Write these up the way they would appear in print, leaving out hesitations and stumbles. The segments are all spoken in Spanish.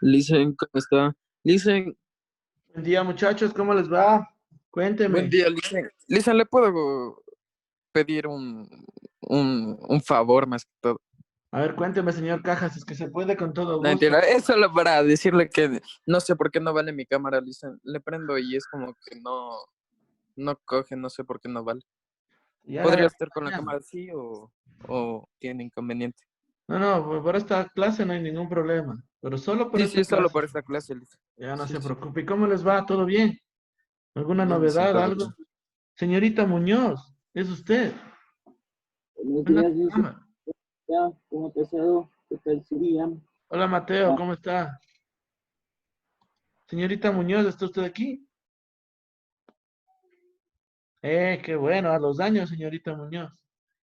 Listen, ¿cómo está? Listen, Buen día, muchachos, ¿cómo les va? buen Cuénteme. día, Listen. Listen, ¿le puedo pedir un favor más que todo? A ver, cuénteme, señor Cajas, es que se puede con todo No, gusto. mentira, es solo para decirle que no sé por qué no vale mi cámara, Listen. Le prendo y es como que no coge, no sé por qué no vale. Ya le ¿Podría haré estar con la mañana. cámara así o tiene inconveniente? No, no, por esta clase no hay ningún problema, pero solo por Sí, esta sí, solo clase. por esta clase, Listen. Ya no Sí, se sí. preocupe. ¿Y cómo les va? ¿Todo bien? ¿Alguna Bien, Listen, novedad, todo algo? bien. Señorita Muñoz, es usted. Buenos Buena días, Luis. dama. ¿Cómo ha pasado? ¿Qué tal su día? Hola, Mateo, ¿cómo está? Señorita Muñoz, ¿está usted aquí? Qué bueno, a los años, señorita Muñoz.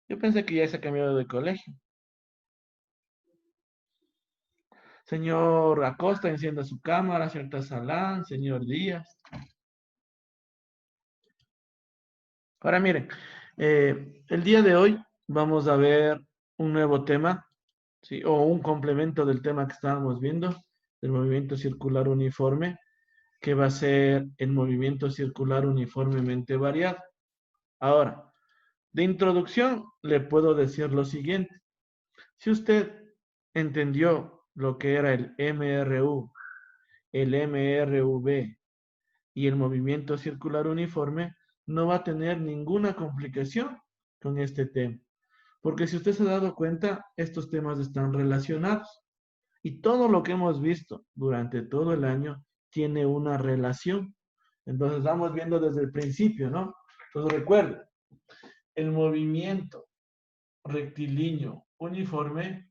Yo pensé que ya se ha cambiado de colegio. Señor Acosta, encienda su cámara, señor Tazalán, señor Díaz. Ahora miren, el día de hoy vamos a ver un nuevo tema, ¿sí? O un complemento del tema que estábamos viendo, del movimiento circular uniforme, que va a ser el movimiento circular uniformemente variado. Ahora, de introducción le puedo decir lo siguiente. Si usted entendió lo que era el MRU, el MRV y el movimiento circular uniforme, no va a tener ninguna complicación con este tema. Porque si usted se ha dado cuenta, estos temas están relacionados. Y todo lo que hemos visto durante todo el año tiene una relación. Entonces vamos viendo desde el principio, ¿no? Entonces recuerden, el movimiento rectilíneo uniforme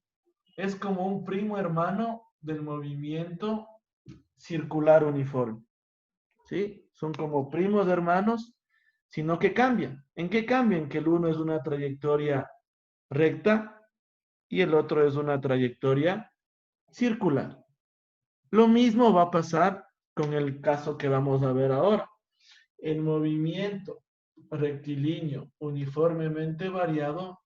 es como un primo hermano del movimiento circular uniforme. ¿Sí? Son como primos hermanos, sino que cambian. ¿En qué cambian? Que el uno es una trayectoria recta y el otro es una trayectoria circular. Lo mismo va a pasar con el caso que vamos a ver ahora. El movimiento rectilíneo uniformemente variado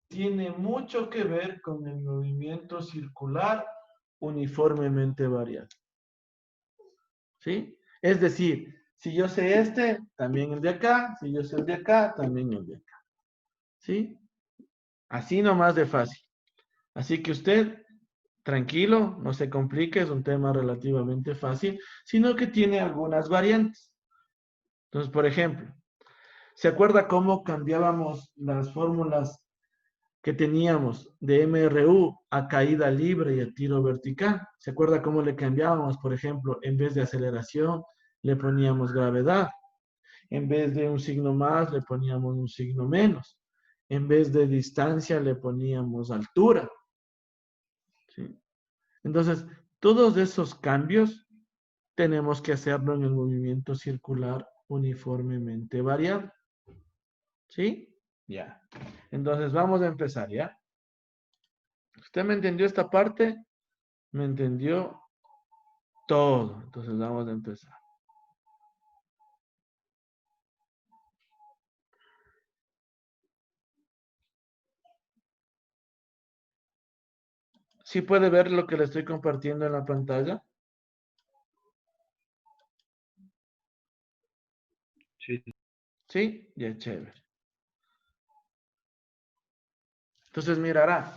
tiene mucho que ver con el movimiento circular uniformemente variado. ¿Sí? Es decir, si yo sé este, también el de acá, si yo sé el de acá, también el de acá. ¿Sí? Así nomás de fácil. Así que usted, tranquilo, no se complique, es un tema relativamente fácil, sino que tiene algunas variantes. Entonces, por ejemplo, ¿se acuerda cómo cambiábamos las fórmulas que teníamos de MRU a caída libre y a tiro vertical? ¿Se acuerda cómo le cambiábamos? Por ejemplo, en vez de aceleración, le poníamos gravedad. En vez de un signo más, le poníamos un signo menos. En vez de distancia, le poníamos altura. ¿Sí? Entonces, todos esos cambios tenemos que hacerlo en el movimiento circular uniformemente variable. ¿Sí? Ya. Entonces, vamos a empezar, ¿ya? ¿Usted me entendió esta parte? Me entendió todo. Entonces, vamos a empezar. ¿Sí puede ver lo que le estoy compartiendo en la pantalla? Sí. ¿Sí? Ya, chévere. Entonces, mirará.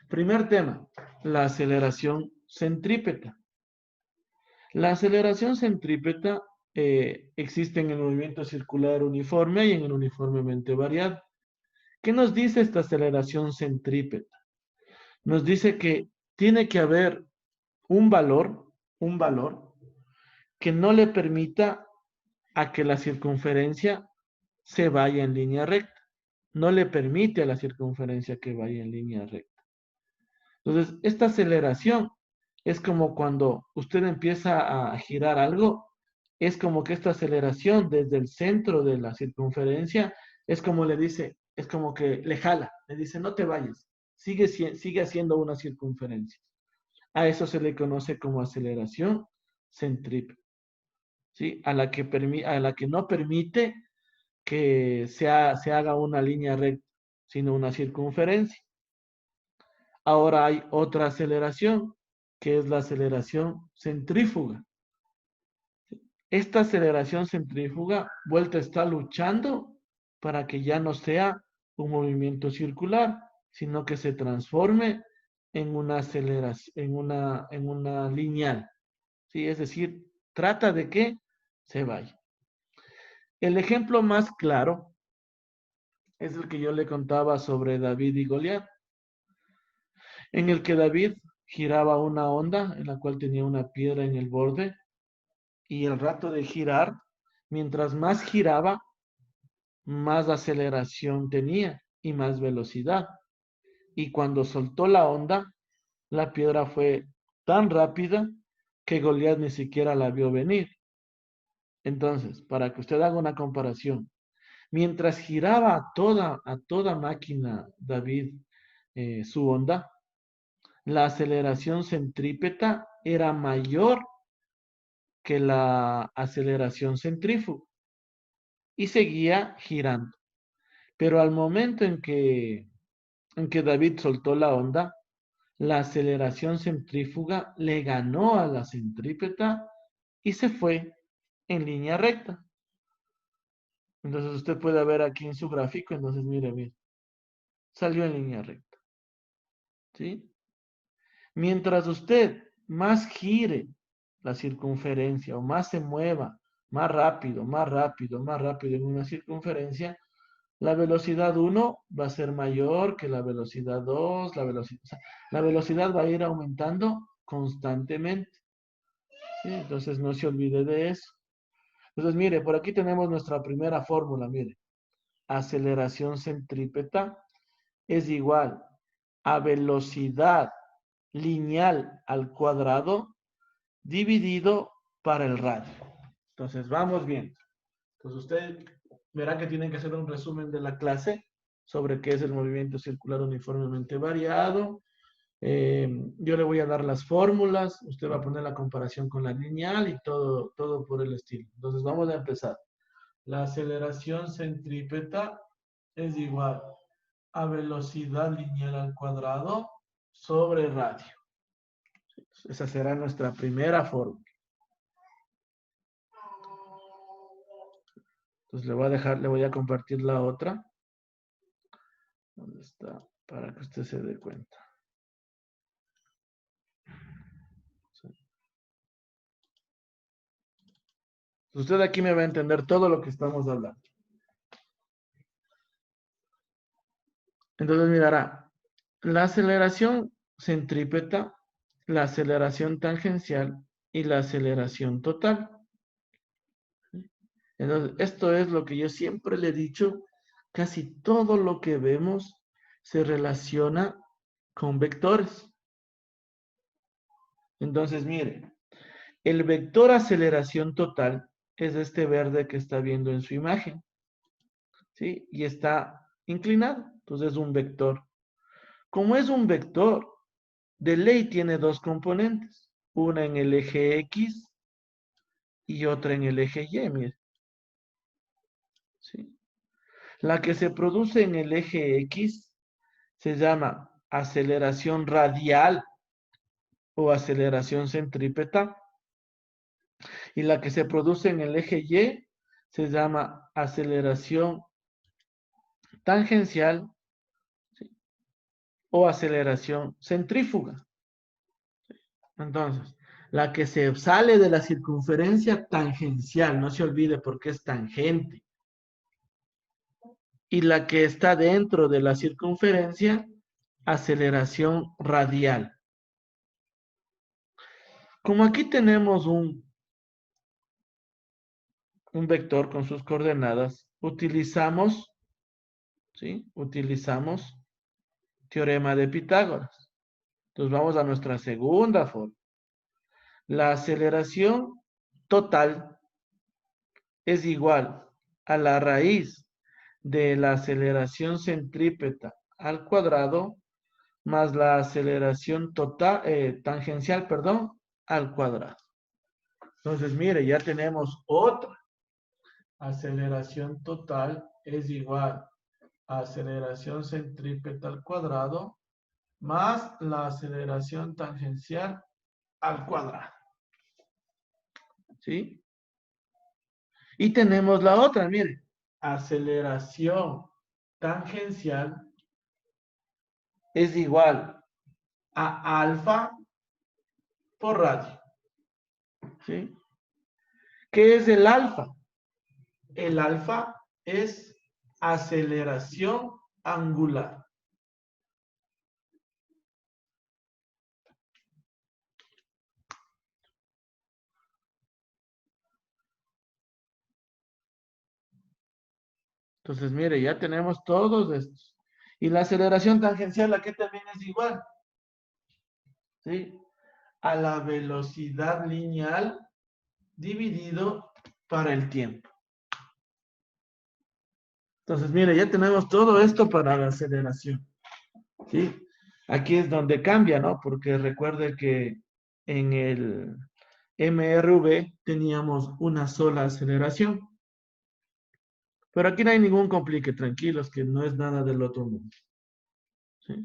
Primer tema, la aceleración centrípeta. La aceleración centrípeta existe en el movimiento circular uniforme y en el uniformemente variado. ¿Qué nos dice esta aceleración centrípeta? Nos dice que tiene que haber un valor que no le permita a que la circunferencia se vaya en línea recta. No le permite a la circunferencia que vaya en línea recta. Entonces, esta aceleración es como cuando usted empieza a girar algo, es como que esta aceleración desde el centro de la circunferencia es como le dice, es como que le jala, le dice, no te vayas, sigue haciendo una circunferencia. A eso se le conoce como aceleración centrípeta, ¿sí? A la que no permite que se haga una línea recta, sino una circunferencia. Ahora hay otra aceleración que es la aceleración centrífuga. Esta aceleración centrífuga, vuelta, está luchando para que ya no sea un movimiento circular, sino que se transforme en una aceleración, en una lineal. ¿Sí? Es decir, trata de que se vaya. El ejemplo más claro es el que yo le contaba sobre David y Goliat, en el que David giraba una onda en la cual tenía una piedra en el borde, y el rato de girar, mientras más giraba, más aceleración tenía y más velocidad. Y cuando soltó la onda, la piedra fue tan rápida que Goliat ni siquiera la vio venir. Entonces, para que usted haga una comparación, mientras giraba a toda máquina David su onda, la aceleración centrípeta era mayor que la aceleración centrífuga y seguía girando. Pero al momento en que David soltó la onda, la aceleración centrífuga le ganó a la centrípeta y se fue en línea recta. Entonces usted puede ver aquí en su gráfico, entonces mire, salió en línea recta. ¿Sí? Mientras usted más gire la circunferencia o más se mueva, más rápido, más rápido, más rápido en una circunferencia, la velocidad 1 va a ser mayor que la velocidad 2, la velocidad va a ir aumentando constantemente. ¿Sí? Entonces no se olvide de eso. Entonces mire, por aquí tenemos nuestra primera fórmula, mire. Aceleración centrípeta es igual a velocidad lineal al cuadrado dividido para el radio. Entonces vamos bien. Entonces usted verá que tienen que hacer un resumen de la clase sobre qué es el movimiento circular uniformemente variado. Yo le voy a dar las fórmulas, usted va a poner la comparación con la lineal y todo por el estilo. Entonces vamos a empezar. La aceleración centrípeta es igual a velocidad lineal al cuadrado sobre radio. Esa será nuestra primera fórmula. Entonces le voy a compartir la otra. ¿Dónde está? Para que usted se dé cuenta. Sí. Usted aquí me va a entender todo lo que estamos hablando. Entonces mirará, la aceleración centrípeta, la aceleración tangencial y la aceleración total. Entonces, esto es lo que yo siempre le he dicho, casi todo lo que vemos se relaciona con vectores. Entonces, mire, el vector aceleración total es este verde que está viendo en su imagen, ¿sí? Y está inclinado, entonces es un vector. Como es un vector, de ley tiene dos componentes, una en el eje X y otra en el eje Y, mire. ¿Sí? La que se produce en el eje X se llama aceleración radial o aceleración centrípeta, y la que se produce en el eje Y se llama aceleración tangencial, ¿sí? O aceleración centrífuga. Entonces, la que se sale de la circunferencia tangencial, no se olvide porque es tangente, y la que está dentro de la circunferencia, aceleración radial. Como aquí tenemos un vector con sus coordenadas, utilizamos, ¿sí? Utilizamos teorema de Pitágoras. Entonces vamos a nuestra segunda forma. La aceleración total es igual a la raíz de la aceleración centrípeta al cuadrado más la aceleración total, tangencial, perdón, al cuadrado. Entonces, mire, ya tenemos otra. Aceleración total es igual a aceleración centrípeta al cuadrado más la aceleración tangencial al cuadrado. ¿Sí? Y tenemos la otra, mire. Aceleración tangencial es igual a alfa por radio. ¿Sí? ¿Qué es el alfa? El alfa es aceleración angular. Entonces, mire, ya tenemos todos estos. Y la aceleración tangencial aquí también es igual. ¿Sí? A la velocidad lineal dividido para el tiempo. Entonces, mire, ya tenemos todo esto para la aceleración. ¿Sí? Aquí es donde cambia, ¿no? Porque recuerde que en el MRV teníamos una sola aceleración. Pero aquí no hay ningún complique, tranquilos, que no es nada del otro mundo. ¿Sí?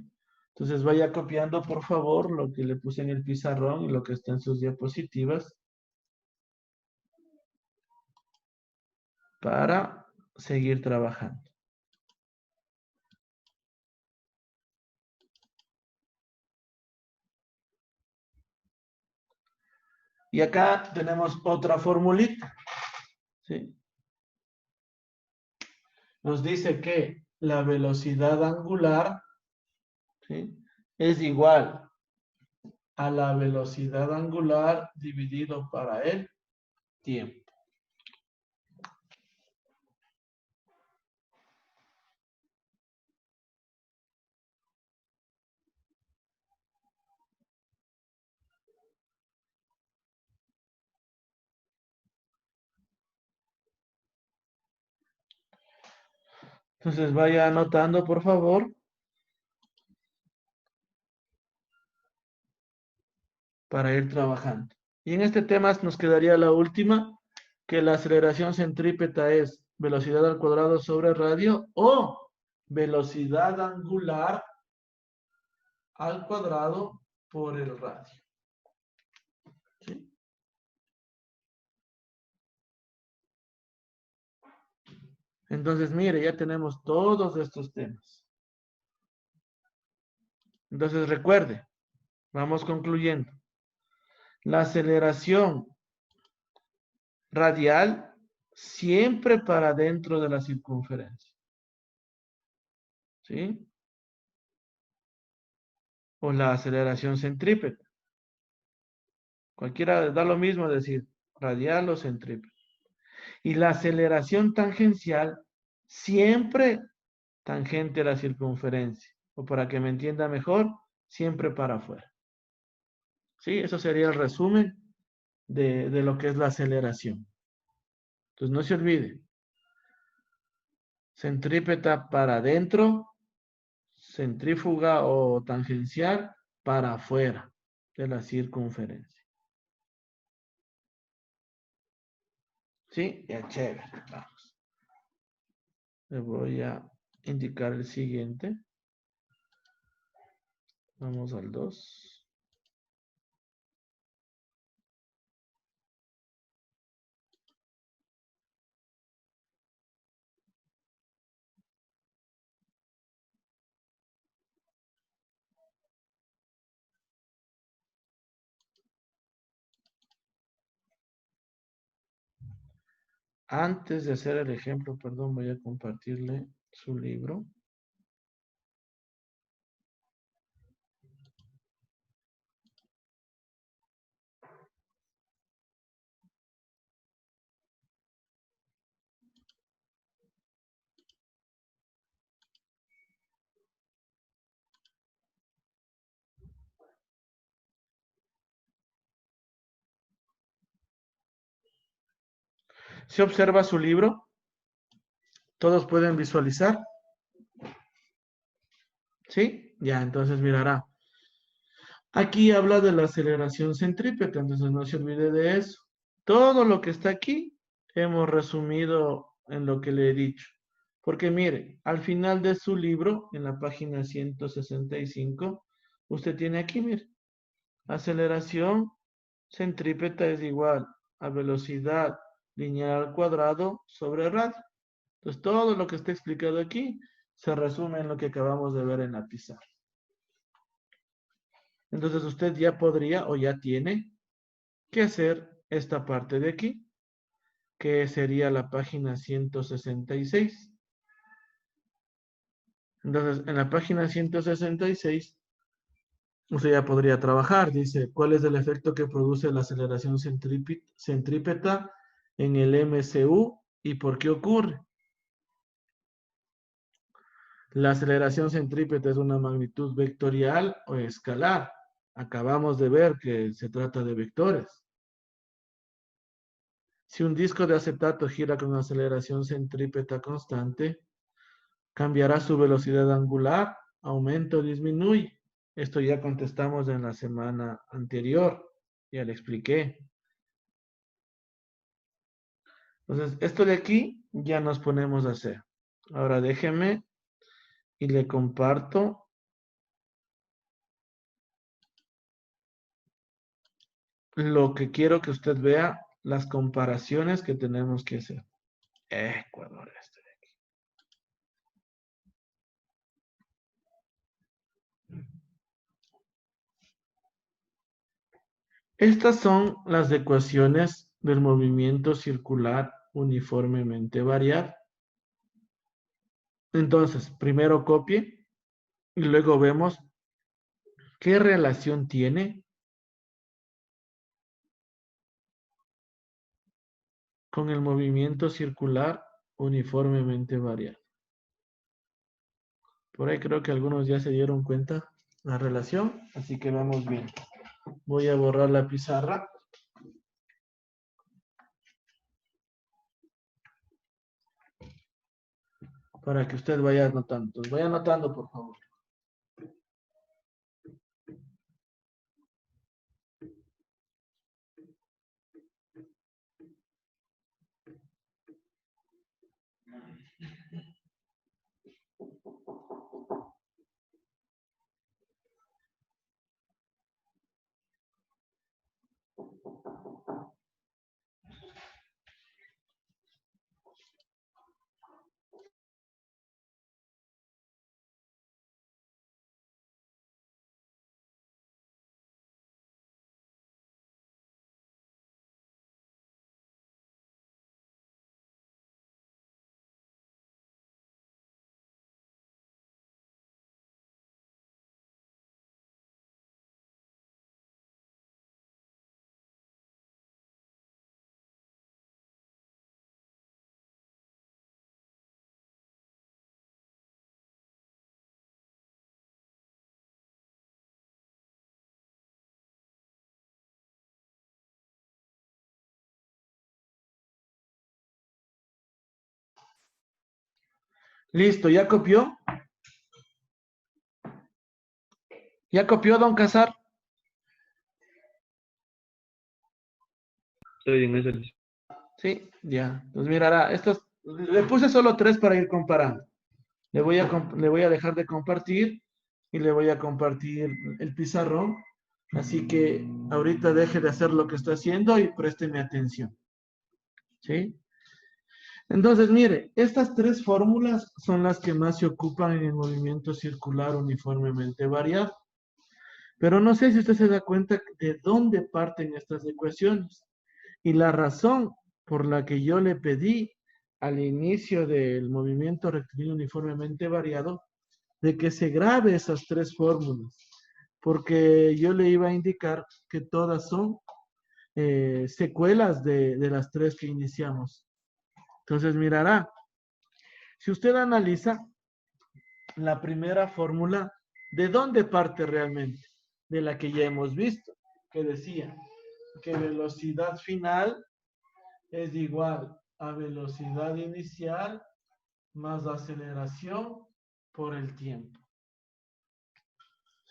Entonces vaya copiando, por favor, lo que le puse en el pizarrón y lo que está en sus diapositivas para seguir trabajando. Y acá tenemos otra formulita. ¿Sí? Nos dice que la velocidad angular, ¿sí?, es igual a la velocidad angular dividido para el tiempo. Entonces vaya anotando, por favor, para ir trabajando. Y en este tema nos quedaría la última, que la aceleración centrípeta es velocidad al cuadrado sobre radio o velocidad angular al cuadrado por el radio. ¿Sí? Entonces, mire, ya tenemos todos estos temas. Entonces, recuerde, vamos concluyendo. La aceleración radial siempre para dentro de la circunferencia. ¿Sí? O la aceleración centrípeta. Cualquiera da lo mismo decir radial o centrípeta. Y la aceleración tangencial siempre tangente a la circunferencia. O para que me entienda mejor, siempre para afuera. ¿Sí? Eso sería el resumen de lo que es la aceleración. Entonces no se olvide. Centrípeta para adentro, centrífuga o tangencial para afuera de la circunferencia. ¿Sí? Ya, chévere. Vamos. Le voy a indicar el siguiente. Vamos al 2. Antes de hacer el ejemplo, perdón, voy a compartirle su libro. Si observa su libro, todos pueden visualizar. ¿Sí? Ya, entonces mirará. Aquí habla de la aceleración centrípeta, entonces no se olvide de eso. Todo lo que está aquí hemos resumido en lo que le he dicho. Porque mire, al final de su libro, en la página 165, usted tiene aquí, mire, aceleración centrípeta es igual a velocidad lineal al cuadrado sobre radio. Entonces, todo lo que está explicado aquí se resume en lo que acabamos de ver en la pizarra. Entonces, usted ya podría o ya tiene que hacer esta parte de aquí, que sería la página 166. Entonces, en la página 166, usted ya podría trabajar. Dice, ¿cuál es el efecto que produce la aceleración centrípeta en el MCU y por qué ocurre? La aceleración centrípeta es una magnitud vectorial o escalar. Acabamos de ver que se trata de vectores. Si un disco de acetato gira con aceleración centrípeta constante, cambiará su velocidad angular, aumenta o disminuye. Esto ya contestamos en la semana anterior, ya le expliqué. Entonces, esto de aquí ya nos ponemos a hacer. Ahora déjeme y le comparto lo que quiero que usted vea, las comparaciones que tenemos que hacer. Ecuador, este de aquí. Estas son las ecuaciones del movimiento circular uniformemente variable. Entonces, primero copie y luego vemos qué relación tiene con el movimiento circular uniformemente variable. Por ahí creo que algunos ya se dieron cuenta la relación, así que vamos bien. Voy a borrar la pizarra. Para que usted vaya anotando. Entonces, vaya anotando, por favor. Listo, ¿ya copió? ¿Ya copió, don Casar? Estoy en ese. Sí, ya. Pues mirará, estos, le puse solo 3 para ir comparando. Le voy a dejar de compartir y le voy a compartir el pizarrón. Así que ahorita deje de hacer lo que está haciendo y présteme atención. ¿Sí? Entonces, mire, estas 3 fórmulas son las que más se ocupan en el movimiento circular uniformemente variable. Pero no sé si usted se da cuenta de dónde parten estas ecuaciones. Y la razón por la que yo le pedí al inicio del movimiento rectilíneo uniformemente variado de que se grabe esas 3 fórmulas, porque yo le iba a indicar que todas son secuelas de las 3 que iniciamos. Entonces mirará, si usted analiza la primera fórmula, ¿de dónde parte realmente? De la que ya hemos visto, que decía que velocidad final es igual a velocidad inicial más aceleración por el tiempo.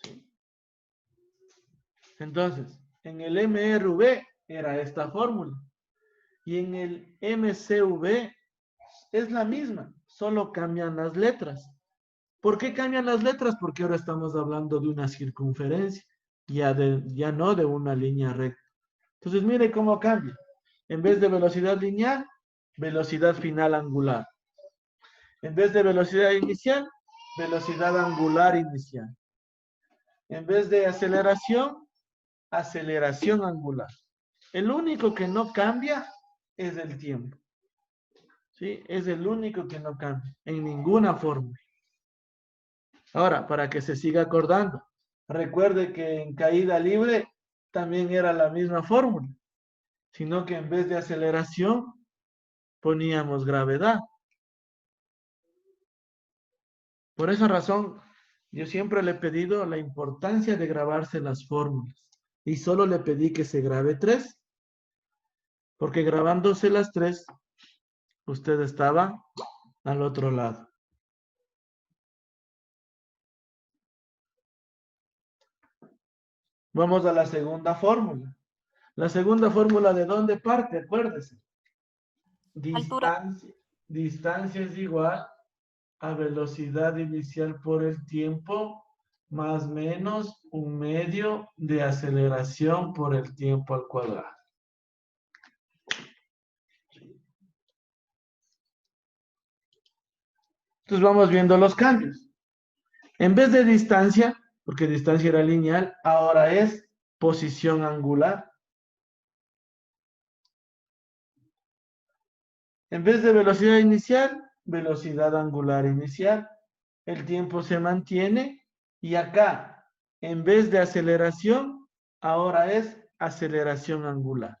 ¿Sí? Entonces, en el MRV era esta fórmula. Y en el MCV es la misma, solo cambian las letras. ¿Por qué cambian las letras? Porque ahora estamos hablando de una circunferencia, ya no de una línea recta. Entonces, mire cómo cambia. En vez de velocidad lineal, velocidad final angular. En vez de velocidad inicial, velocidad angular inicial. En vez de aceleración, aceleración angular. El único que no cambia es el tiempo. ¿Sí? Es el único que no cambia en ninguna fórmula. Ahora, para que se siga acordando, recuerde que en caída libre también era la misma fórmula, sino que en vez de aceleración poníamos gravedad. Por esa razón, yo siempre le he pedido la importancia de grabarse las fórmulas. Y solo le pedí que se grabe 3, porque grabándose las 3, usted estaba al otro lado. Vamos a la segunda fórmula. La segunda fórmula, ¿de dónde parte? Acuérdese. Distancia es igual a velocidad inicial por el tiempo más menos un medio de aceleración por el tiempo al cuadrado. Entonces vamos viendo los cambios. En vez de distancia, porque distancia era lineal, ahora es posición angular. En vez de velocidad inicial, velocidad angular inicial. El tiempo se mantiene y acá, en vez de aceleración, ahora es aceleración angular.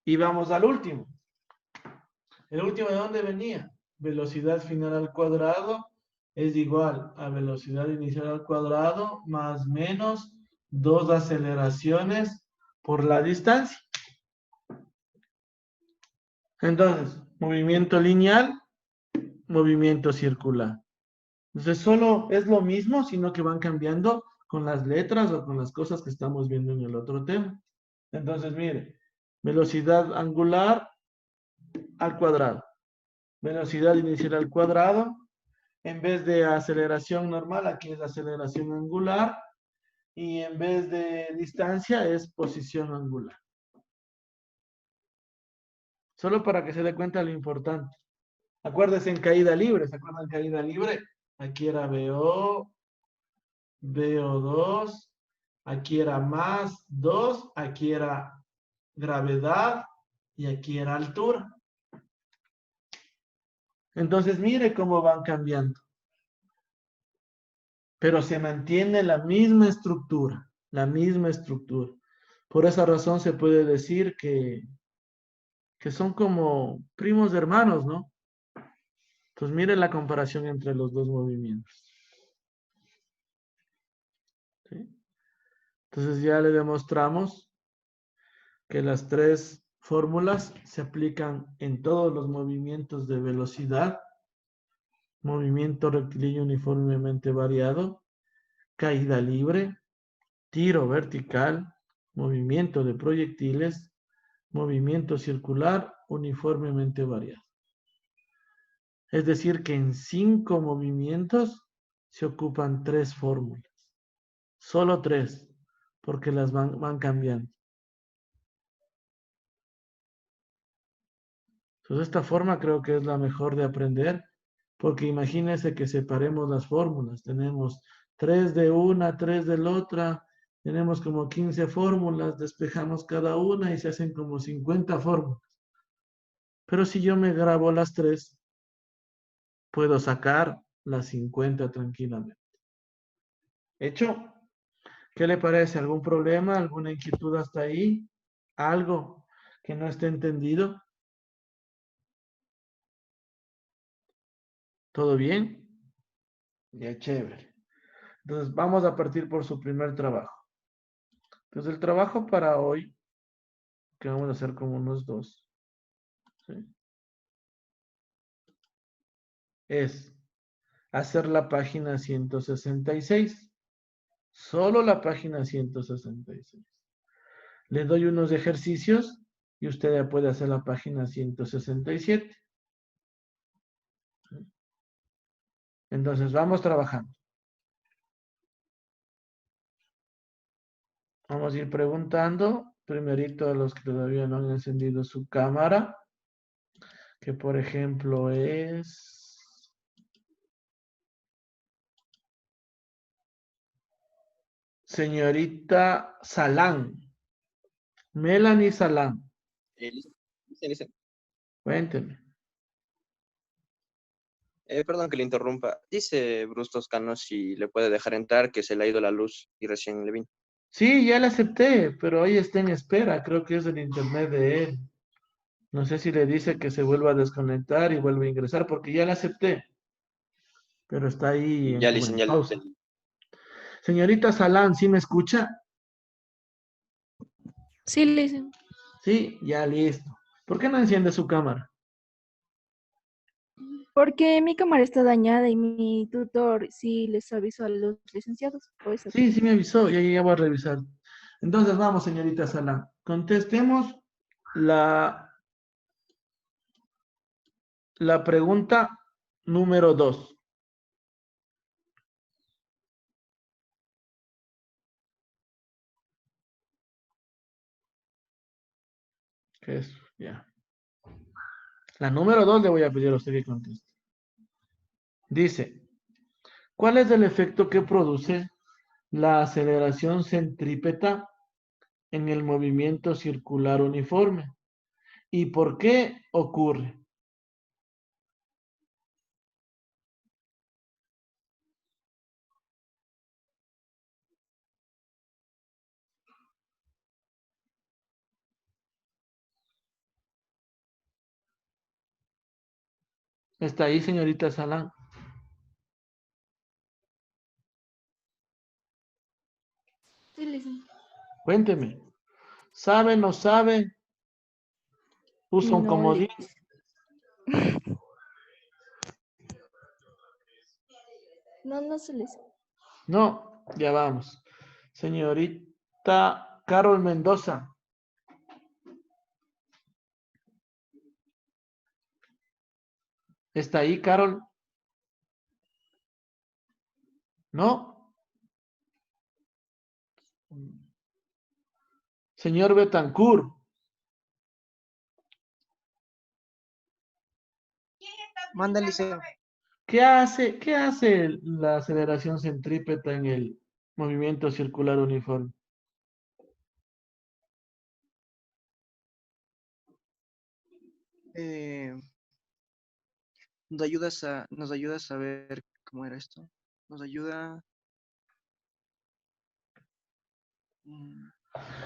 Y vamos al último. ¿El último de dónde venía? Velocidad final al cuadrado es igual a velocidad inicial al cuadrado más menos 2 aceleraciones por la distancia. Entonces, movimiento lineal, movimiento circular. Entonces, solo es lo mismo, sino que van cambiando con las letras o con las cosas que estamos viendo en el otro tema. Entonces, mire, velocidad angular al cuadrado. Velocidad inicial al cuadrado. En vez de aceleración normal, aquí es aceleración angular. Y en vez de distancia, es posición angular. Solo para que se dé cuenta lo importante. Acuérdense en caída libre. ¿Se acuerdan en caída libre? Aquí era BO, BO2. Aquí era más 2. Aquí era gravedad. Y aquí era altura. Entonces, mire cómo van cambiando. Pero se mantiene la misma estructura, la misma estructura. Por esa razón se puede decir que son como primos hermanos, ¿no? Entonces, mire la comparación entre los dos movimientos. ¿Sí? Entonces, ya le demostramos que las 3 fórmulas se aplican en todos los movimientos de velocidad, movimiento rectilíneo uniformemente variado, caída libre, tiro vertical, movimiento de proyectiles, movimiento circular uniformemente variado. Es decir, que en 5 movimientos se ocupan 3 fórmulas. Solo 3, porque las van cambiando. Entonces, esta forma creo que es la mejor de aprender, porque imagínense que separemos las fórmulas. Tenemos 3 de una, 3 de la otra, tenemos como 15 fórmulas, despejamos cada una y se hacen como 50 fórmulas. Pero si yo me grabo las 3, puedo sacar las 50 tranquilamente. ¿Hecho? ¿Qué le parece? ¿Algún problema? ¿Alguna inquietud hasta ahí? ¿Algo que no esté entendido? ¿Todo bien? Ya, chévere. Entonces, vamos a partir por su primer trabajo. Entonces, el trabajo para hoy, que vamos a hacer como unos 2, ¿sí? Es hacer la página 166. Solo la página 166. Le doy unos ejercicios y usted ya puede hacer la página 167. Entonces, vamos trabajando. Vamos a ir preguntando, primerito a los que todavía no han encendido su cámara, que por ejemplo es... Señorita Salán, Melanie Salán, Listen. cuénteme. Perdón que le interrumpa. Dice Bruce Toscano si le puede dejar entrar, que se le ha ido la luz y recién le vino. Sí, ya la acepté, pero ahí está en espera, creo que es el internet de él. No sé si le dice que se vuelva a desconectar y vuelva a ingresar, porque ya la acepté, pero está ahí Ya, como listen, en ya. pausa. Señorita Salán, ¿sí me escucha? Sí, listen. Sí, ya listo. ¿Por qué no enciende su cámara? Porque mi cámara está dañada y mi tutor sí les avisó a los licenciados. Por eso. Sí, sí me avisó, ya voy a revisar. Entonces vamos, señorita Salán, contestemos la pregunta número 2. Que es, ya. La número 2 le voy a pedir a usted que conteste. Dice, ¿cuál es el efecto que produce la aceleración centrípeta en el movimiento circular uniforme? ¿Y por qué ocurre? ¿Está ahí, señorita Salán? Sí, listen. Cuénteme. ¿Sabe, no sabe? ¿Usa un No, comodín? No se listen. No, ya vamos. Señorita Carol Mendoza. ¿Está ahí, Carol? ¿No? Señor Betancourt. Manda, Liceo. ¿Qué hace la aceleración centrípeta en el movimiento circular uniforme? Eh, nos ayuda a saber cómo era esto. Nos ayuda. mm,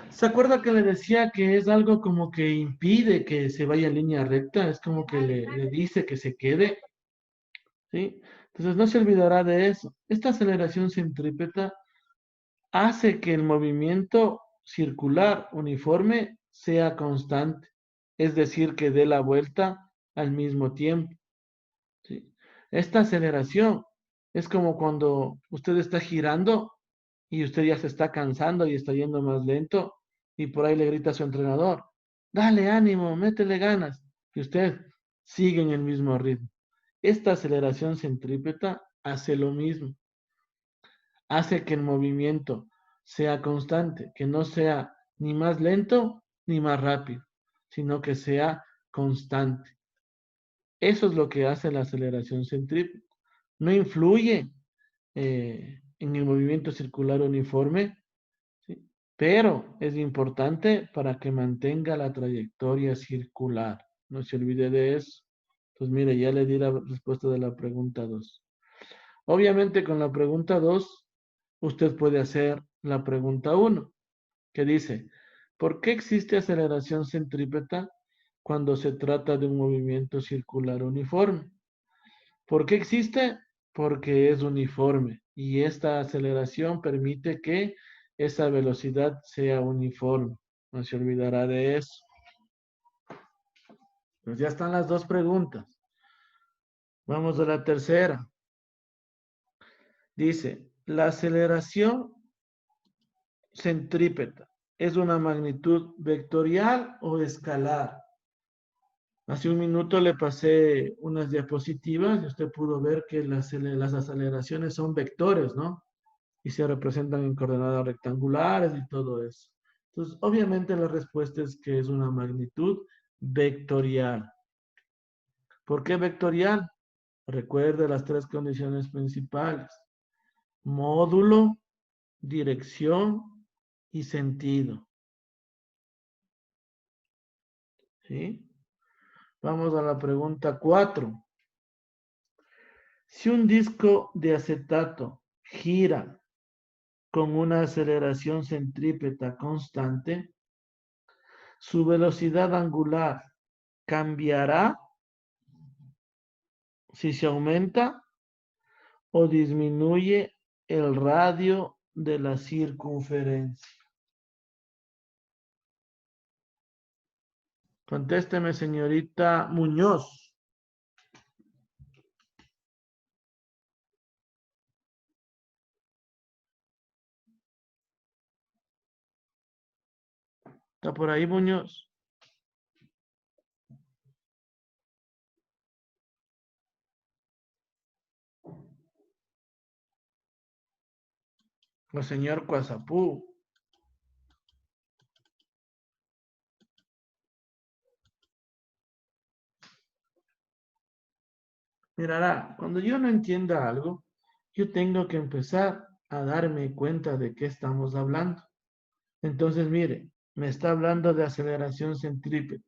¿Se acuerda que le decía que es algo como que impide que se vaya en línea recta? Es como que le dice que se quede, ¿sí? Entonces no se olvidará de eso. Esta aceleración centrípeta hace que el movimiento circular uniforme sea constante, es decir, que dé la vuelta al mismo tiempo, ¿sí? Esta aceleración es como cuando usted está girando y usted ya se está cansando y está yendo más lento y por ahí le grita a su entrenador, dale ánimo, métele ganas, y usted sigue en el mismo ritmo. Esta aceleración centrípeta hace lo mismo, hace que el movimiento sea constante, que no sea ni más lento ni más rápido, sino que sea constante. Eso es lo que hace la aceleración centrípeta. No influye en el movimiento circular uniforme, ¿sí? Pero es importante para que mantenga la trayectoria circular. No se olvide de eso. Pues mire, ya le di la respuesta de la pregunta 2. Obviamente con la pregunta 2, usted puede hacer la pregunta 1, que dice, ¿por qué existe aceleración centrípeta cuando se trata de un movimiento circular uniforme? ¿Por qué existe? Porque es uniforme y esta aceleración permite que esa velocidad sea uniforme. No se olvidará de eso. Pues ya están las dos preguntas. Vamos a la tercera. Dice, la aceleración centrípeta es una magnitud vectorial o escalar. Hace un minuto le pasé unas diapositivas y usted pudo ver que las aceleraciones son vectores, ¿no? Y se representan en coordenadas rectangulares y todo eso. Entonces, obviamente la respuesta es que es una magnitud vectorial. ¿Por qué vectorial? Recuerde las tres condiciones principales. Módulo, dirección y sentido. ¿Sí? Vamos a la pregunta 4. Si un disco de acetato gira con una aceleración centrípeta constante, su velocidad angular cambiará si se aumenta o disminuye el radio de la circunferencia. Contésteme, señorita Muñoz. ¿Está por ahí, Muñoz? O señor Cuazapú. Mirará, cuando yo no entienda algo, yo tengo que empezar a darme cuenta de qué estamos hablando. Entonces, mire, me está hablando de aceleración centrípeta.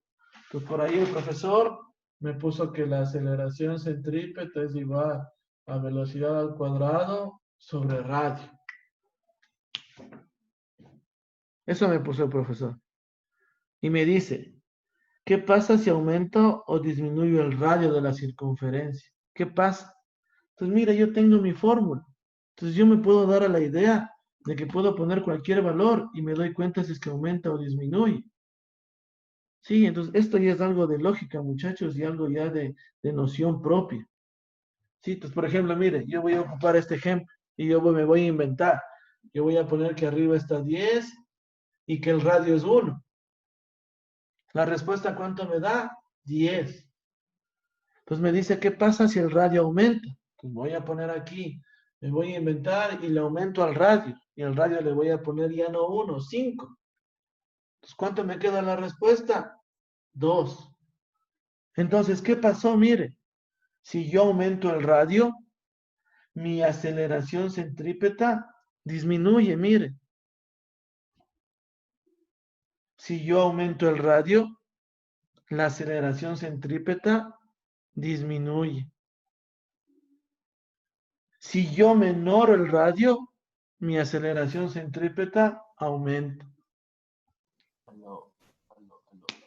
Pues por ahí el profesor me puso que la aceleración centrípeta es igual a velocidad al cuadrado sobre radio. Eso me puso el profesor. Y me dice, ¿qué pasa si aumento o disminuyo el radio de la circunferencia? ¿Qué pasa? Pues mira, yo tengo mi fórmula. Entonces yo me puedo dar a la idea de que puedo poner cualquier valor y me doy cuenta si es que aumenta o disminuye. Sí, entonces esto ya es algo de lógica, muchachos, y algo ya de noción propia. Sí, entonces por ejemplo, mire, yo voy a ocupar este ejemplo y me voy a inventar. Yo voy a poner que arriba está 10 y que el radio es 1. La respuesta, ¿cuánto me da? 10. Entonces me dice, ¿qué pasa si el radio aumenta? Pues voy a poner aquí, me voy a inventar y le aumento al radio. Y al radio le voy a poner ya no 1, 5. Entonces, ¿cuánto me queda la respuesta? 2. Entonces, ¿qué pasó? Mire, si yo aumento el radio, mi aceleración centrípeta disminuye, mire. Si yo aumento el radio, la aceleración centrípeta disminuye. Si yo menoro el radio, mi aceleración centrípeta aumenta.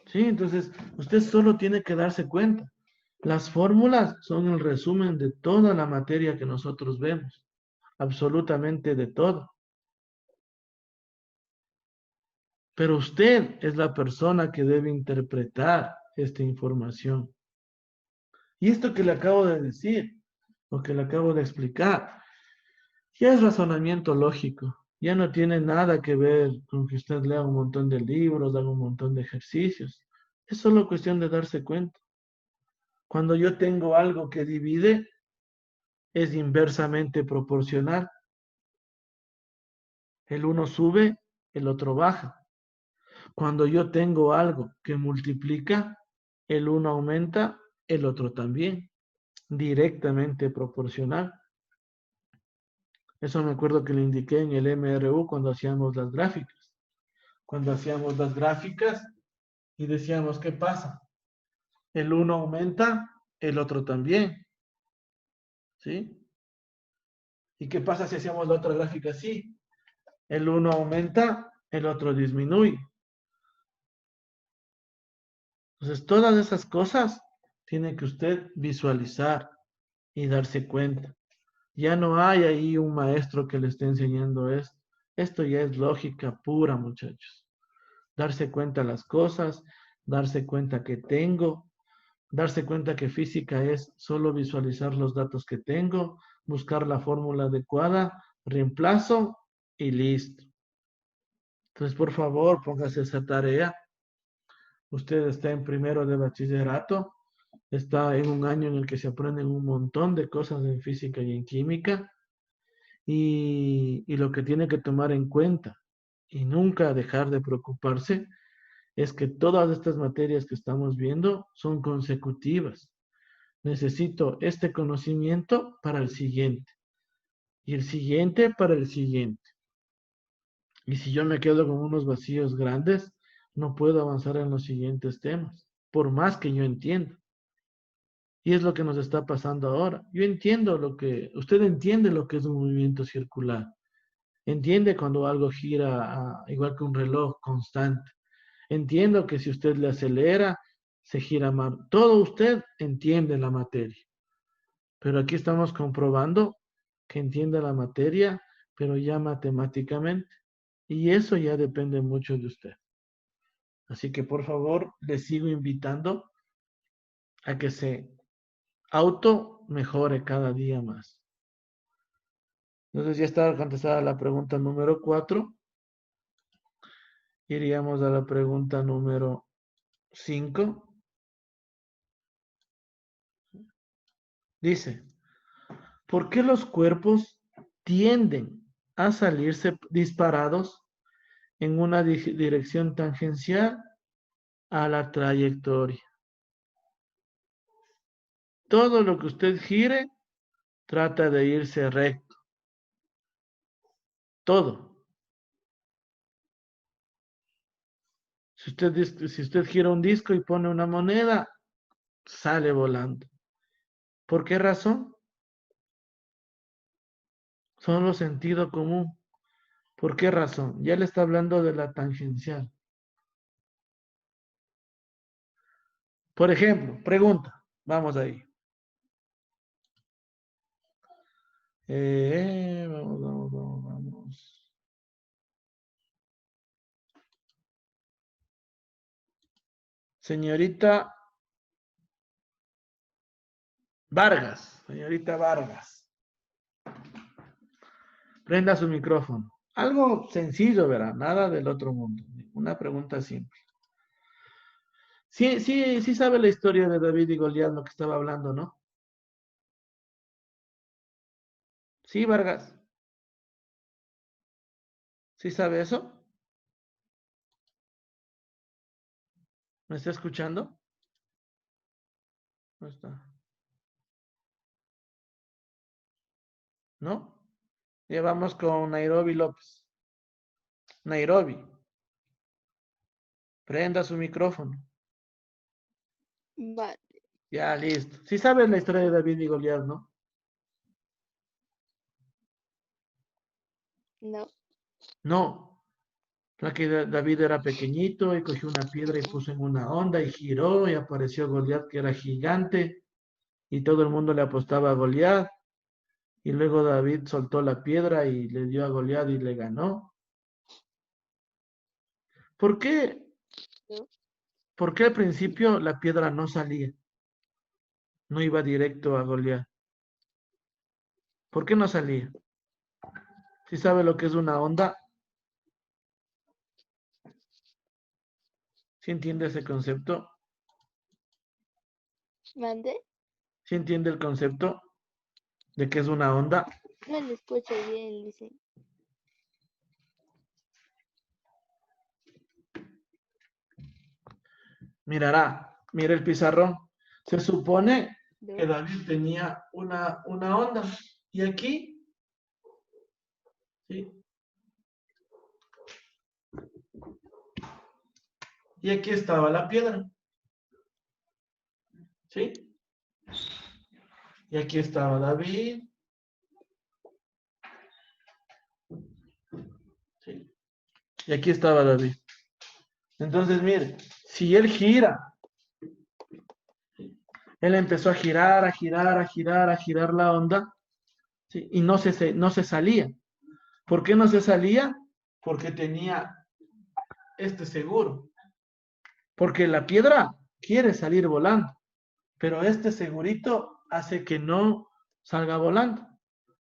Sí, entonces usted solo tiene que darse cuenta. Las fórmulas son el resumen de toda la materia que nosotros vemos. Absolutamente de todo. Pero usted es la persona que debe interpretar esta información. Y esto que le acabo de decir, o que le acabo de explicar, ya es razonamiento lógico. Ya no tiene nada que ver con que usted lea un montón de libros, haga un montón de ejercicios. Es solo cuestión de darse cuenta. Cuando yo tengo algo que divide, es inversamente proporcional. El uno sube, el otro baja. Cuando yo tengo algo que multiplica, el uno aumenta, el otro también. Directamente proporcional. Eso me acuerdo que le indiqué en el MRU cuando hacíamos las gráficas. Cuando hacíamos las gráficas y decíamos, ¿qué pasa? El uno aumenta, el otro también. ¿Sí? ¿Y qué pasa si hacíamos la otra gráfica así? El uno aumenta, el otro disminuye. Entonces, todas esas cosas tiene que usted visualizar y darse cuenta. Ya no hay ahí un maestro que le esté enseñando esto. Esto ya es lógica pura, muchachos. Darse cuenta las cosas, darse cuenta que tengo, darse cuenta que física es solo visualizar los datos que tengo, buscar la fórmula adecuada, reemplazo y listo. Entonces, por favor, póngase esa tarea. Usted está en primero de bachillerato, está en un año en el que se aprenden un montón de cosas en física y en química, y lo que tiene que tomar en cuenta y nunca dejar de preocuparse es que todas estas materias que estamos viendo son consecutivas. Necesito este conocimiento para el siguiente y el siguiente para el siguiente. Y si yo me quedo con unos vacíos grandes, no puedo avanzar en los siguientes temas, por más que yo entienda. Y es lo que nos está pasando ahora. Yo entiendo usted entiende lo que es un movimiento circular. Entiende cuando algo gira igual que un reloj constante. Entiendo que si usted le acelera, se gira más. Todo usted entiende la materia. Pero aquí estamos comprobando que entiende la materia, pero ya matemáticamente. Y eso ya depende mucho de usted. Así que por favor, le sigo invitando a que se auto mejore cada día más. Entonces ya está contestada la pregunta número 4. Iríamos a la pregunta número 5. Dice, ¿por qué los cuerpos tienden a salirse disparados en una dirección tangencial a la trayectoria? Todo lo que usted gire trata de irse recto. Todo. Si usted gira un disco y pone una moneda, sale volando. ¿Por qué razón? Solo sentido común. ¿Por qué razón? Ya le está hablando de la tangencial. Por ejemplo, pregunta. Vamos ahí. Vamos. Señorita Vargas. Señorita Vargas. Prenda su micrófono. Algo sencillo, verá. Nada del otro mundo. Una pregunta simple. Sí sabe la historia de David y Goliat, lo que estaba hablando, ¿no? Sí, Vargas. ¿Sí sabe eso? ¿Me está escuchando? No está. ¿No? Ya vamos con Nairobi López. Nairobi. Prenda su micrófono. Vale. Ya, listo. Sí sabes la historia de David y Goliat, ¿no? No. No. La que David era pequeñito y cogió una piedra y puso en una onda y giró y apareció Goliat que era gigante y todo el mundo le apostaba a Goliat y luego David soltó la piedra y le dio a Goliat y le ganó. ¿Por qué? No. ¿Por qué al principio la piedra no salía? No iba directo a Goliat. ¿Por qué no salía? ¿Sí sabe lo que es una onda? ¿Sí entiende ese concepto? ¿Mande? ¿Sí entiende el concepto de que es una onda? No le escucho bien, dice. Mira el pizarrón. Se supone No. que David tenía una onda. Y aquí, ¿sí? Y aquí estaba la piedra. ¿Sí? Y aquí estaba David. ¿Sí? Y aquí estaba David. Entonces, mire, si él gira, él empezó a girar, a girar, a girar, a girar la onda, ¿sí? Y no se salía. ¿Por qué no se salía? Porque tenía este seguro. Porque la piedra quiere salir volando, pero este segurito hace que no salga volando.